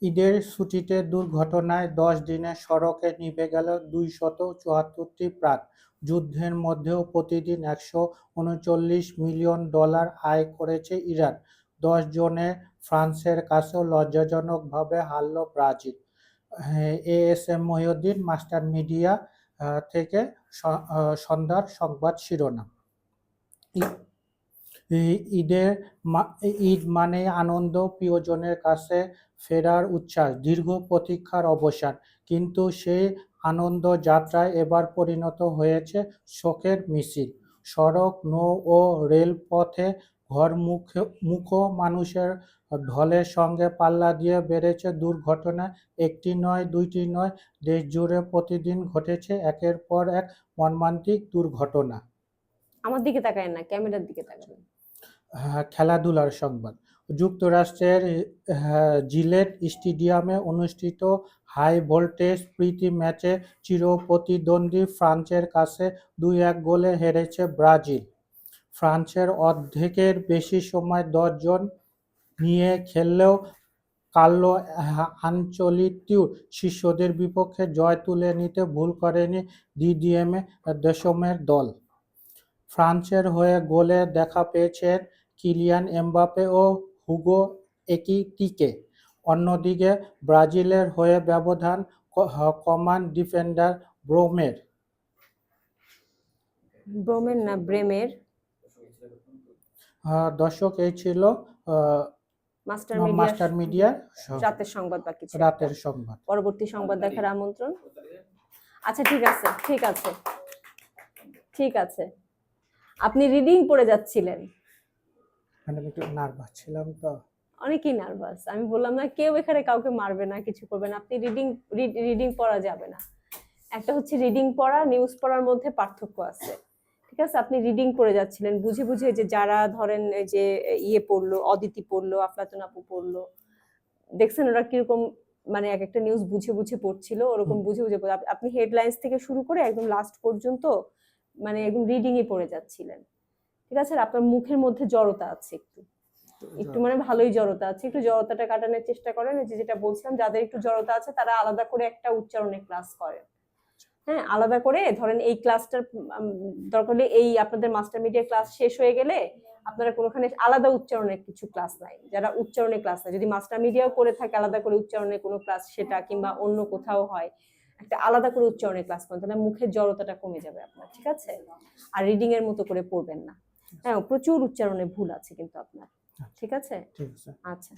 ঈদের ছুটিতে দুর্ঘটনায় 10 দিনে সড়কে নিভে গেল 274টি প্রাণ। যুদ্ধের মধ্যেও প্রতিদিন $139 মিলিয়ন আয় করেছে ইরান। 10 জনে ফ্রান্সের কাছেও লজ্জাজনকভাবে হারল Brazil. ASM Mohiuddin, master media থেকে সন্ধ্যার সংবাদ শিরোনাম। ঈদ মানেই আনন্দ, প্রিয়জনের কাছে ফেরার উচ্ছ্বাস, দীর্ঘ প্রতীক্ষার অবসান। কিন্তু সেই আনন্দ যাত্রায় এবার পরিণত হয়েছে শোকের মিছিল। সড়ক, নৌ ও রেলপথে ঘরমুখো মানুষের ঢলের সঙ্গে পাল্লা দিয়ে বেড়েছে দুর্ঘটনা। একটি নয়, দুইটি নয়, দেশজুড়ে প্রতিদিন ঘটেছে একের পর এক মর্মান্তিক দুর্ঘটনা। আমার দিকে তাকায় না, ক্যামেরার দিকে তাকান। খেলাধুলার সংবাদ। যুক্তরাষ্ট্রের জিলেট স্টেডিয়ামে অনুষ্ঠিত হাই ভোল্টেজ প্রীতি ম্যাচে চিরপ্রতিদ্বন্দ্বী ফ্রান্সের কাছে 2-1 গোলে হেরেছে ব্রাজিল। ফ্রান্সের অর্ধেকের বেশি সময় 10 জন নিয়ে খেললেও কার্লো আনচেলত্তির শিষ্যদের বিপক্ষে জয় তুলে নিতে ভুল করেনি দিদিয়ের দেশমের দল। ফ্রান্সের হয়ে গোলে দেখা পেয়েছেন কিলিয়ান এমবাপ্পে ও হুগো একিটিকে। অন্যদিকে ব্রাজিলের হয়ে ব্যবধান কমান ডিফেন্ডার ব্রেমের। দর্শক, এই ছিল মাস্টার মিডিয়া রাতের সংবাদ। বাকি রাতের সংবাদ, পরবর্তী সংবাদ দেখার আমন্ত্রণ। আচ্ছা, ঠিক আছে, ঠিক আছে, ঠিক আছে। আপনি রিডিং পড়ে যাচ্ছিলেন। আমি একটু নার্ভাস ছিলাম তো। অনেকেই নার্ভাস। আমি বললাম না কেউ এখানে কাউকে মারবে না, কিছু করবে না। আপনি রিডিং পড়া যাবে না। একটা হচ্ছে রিডিং পড়া, নিউজ পড়ার মধ্যে পার্থক্য আছে। ঠিক আছে, আপনি রিডিং পড়ে যাচ্ছিলেন বুঝে বুঝে, যে যারা ধরেন যে ইয়ে পড়লো, অদিতি পড়লো, আফলাতুন আপু পড়লো, দেখছেন ওরা কিরকম মানে এক একটা নিউজ বুঝে বুঝে পড়ছিল, ওরকম বুঝে বুঝে আপনি হেডলাইন্স থেকে শুরু করে একদম লাস্ট পর্যন্ত মানে একদম রিডিংই পড়ে যাচ্ছিলেন। ঠিক আছে, আপনার মুখের মধ্যে জড়তা আছে, একটু মানে ভালোই জড়তা আছে। একটু জড়তাটা কাটানোর চেষ্টা করেন। যেটা বলছিলাম, যাদের একটু জড়তা আছে তারা আলাদা করে একটা উচ্চারণের ক্লাস করেন। হ্যাঁ, আলাদা করে ধরেন এই ক্লাসটার দরকার হলে এই আপনাদের মাস্টার মিডিয়া ক্লাস শেষ হয়ে গেলে আপনারা কোনোখানে আলাদা উচ্চারণের কিছু ক্লাস নাই, যারা উচ্চারণের ক্লাস নাই, যদি মাস্টার মিডিয়াও করে থাকে আলাদা করে উচ্চারণের কোনো ক্লাস, সেটা কিংবা অন্য কোথাও হয়, একটা আলাদা করে উচ্চারণের ক্লাস করেন, তাহলে মুখের জড়তাটা কমে যাবে আপনার। ঠিক আছে, আর রিডিং এর মতো করে পড়বেন না। হ্যাঁ, প্রচুর উচ্চারণে ভুল আছে কিন্তু আপনার। ঠিক আছে, ঠিক আছে, আচ্ছা।